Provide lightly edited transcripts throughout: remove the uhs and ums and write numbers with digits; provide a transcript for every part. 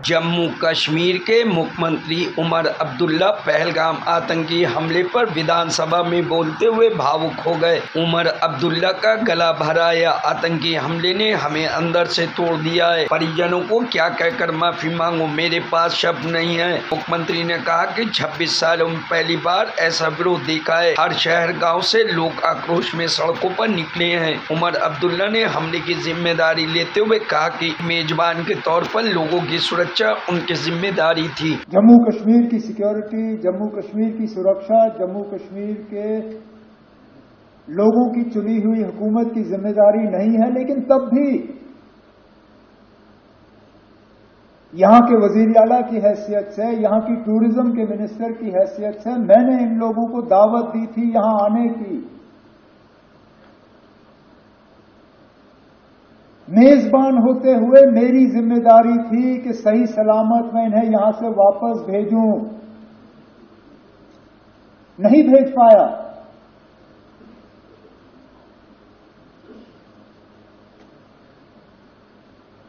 जम्मू कश्मीर के मुख्यमंत्री उमर अब्दुल्ला पहलगाम आतंकी हमले पर विधानसभा में बोलते हुए भावुक हो गए। उमर अब्दुल्ला का गला भरा या आतंकी हमले ने हमें अंदर से तोड़ दिया है। परिजनों को क्या कहकर माफी मांगो, मेरे पास शब्द नहीं है। मुख्यमंत्री ने कहा कि 26 सालों में पहली बार ऐसा विरोध देखा है। हर शहर गाँव से लोग आक्रोश में सड़कों पर निकले हैं। उमर अब्दुल्ला ने हमले की जिम्मेदारी लेते हुए कहा कि मेजबान के तौर पर लोगों की सुरक्षा उनकी जिम्मेदारी थी। जम्मू कश्मीर की सिक्योरिटी, जम्मू कश्मीर की सुरक्षा, जम्मू कश्मीर के लोगों की चुनी हुई हुकूमत की जिम्मेदारी नहीं है, लेकिन तब भी यहां के वजीर आला की हैसियत से, यहां की टूरिज्म के मिनिस्टर की हैसियत से मैंने इन लोगों को दावत दी थी यहां आने की। मेजबान होते हुए मेरी जिम्मेदारी थी कि सही सलामत मैं इन्हें यहां से वापस भेजूं, नहीं भेज पाया।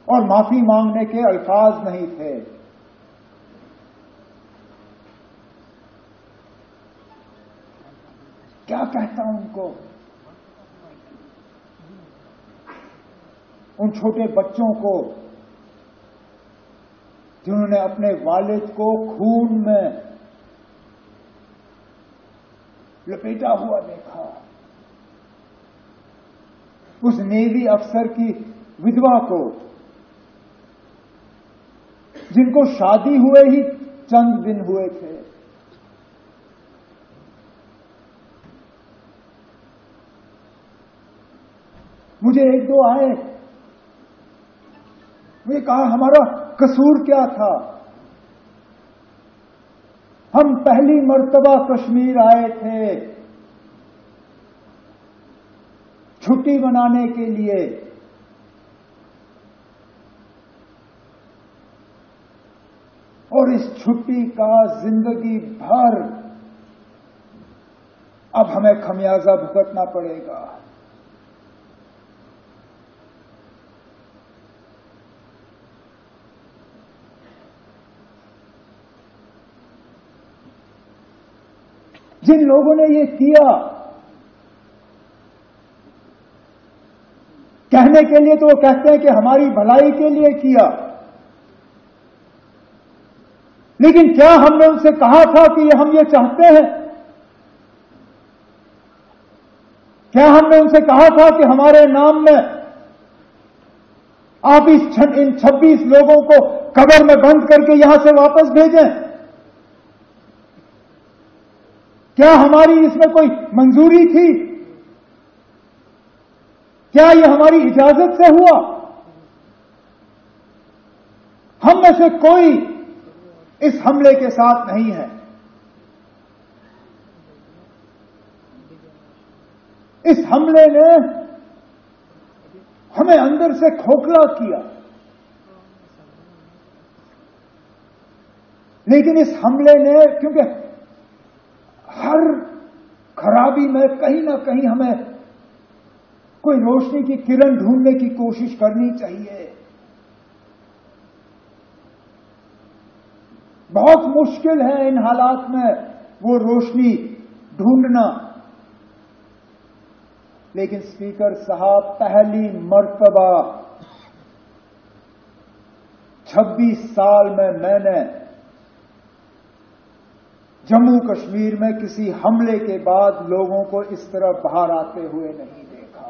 और माफी मांगने के अल्फाज नहीं थे। क्या कहता उनको, उन छोटे बच्चों को जिन्होंने अपने वालिद को खून में लपेटा हुआ देखा, उस नेवी अफसर की विधवा को जिनको शादी हुए ही चंद दिन हुए थे, मुझे एक दो आए, मुझे कहा हमारा कसूर क्या था, हम पहली मर्तबा कश्मीर आए थे छुट्टी मनाने के लिए, और इस छुट्टी का जिंदगी भर अब हमें खमियाजा भुगतना पड़ेगा। जिन लोगों ने ये किया, कहने के लिए तो वो कहते हैं कि हमारी भलाई के लिए किया, लेकिन क्या हमने उनसे कहा था कि हम ये चाहते हैं? क्या हमने उनसे कहा था कि हमारे नाम में आप इन 26 लोगों को कब्र में बंद करके यहां से वापस भेजें? क्या हमारी इसमें कोई मंजूरी थी? क्या ये हमारी इजाजत से हुआ? हम में से कोई इस हमले के साथ नहीं है। इस हमले ने हमें अंदर से खोखला किया, लेकिन इस हमले ने, क्योंकि हर खराबी में कहीं ना कहीं हमें कोई रोशनी की किरण ढूंढने की कोशिश करनी चाहिए। बहुत मुश्किल है इन हालात में वो रोशनी ढूंढना, लेकिन स्पीकर साहब, पहली मर्तबा 26 साल में मैंने जम्मू कश्मीर में किसी हमले के बाद लोगों को इस तरह बाहर आते हुए नहीं देखा।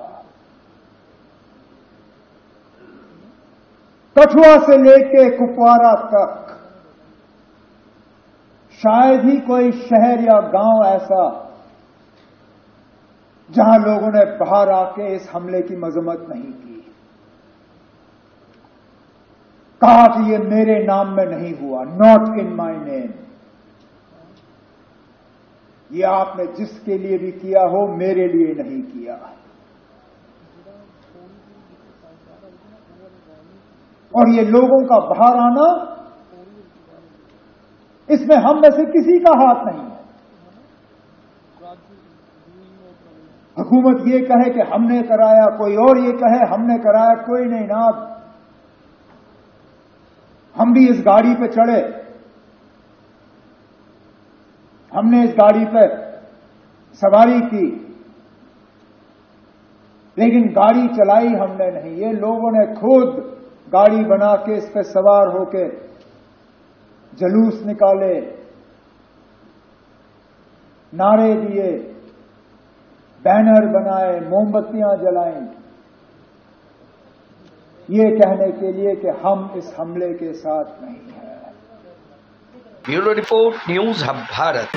कठुआ से लेके कुपवारा तक शायद ही कोई शहर या गांव ऐसा जहां लोगों ने बाहर आके इस हमले की मजम्मत नहीं की, कहा कि ये मेरे नाम में नहीं हुआ, नॉट इन माय नेम। ये आपने जिसके लिए भी किया हो, मेरे लिए नहीं किया। और ये लोगों का बाहर आना, इसमें हम में से किसी का हाथ नहीं है। हुकूमत ये कहे कि हमने कराया, कोई और ये कहे हमने कराया, कोई नहीं ना। हम भी इस गाड़ी पे चढ़े, हमने इस गाड़ी पे सवारी की, लेकिन गाड़ी चलाई हमने नहीं। ये लोगों ने खुद गाड़ी बना के इस पे सवार होके जुलूस निकाले, नारे दिए, बैनर बनाए, मोमबत्तियां जलाईं, ये कहने के लिए कि हम इस हमले के साथ नहीं हैं। Bureau report, news hub Bharat.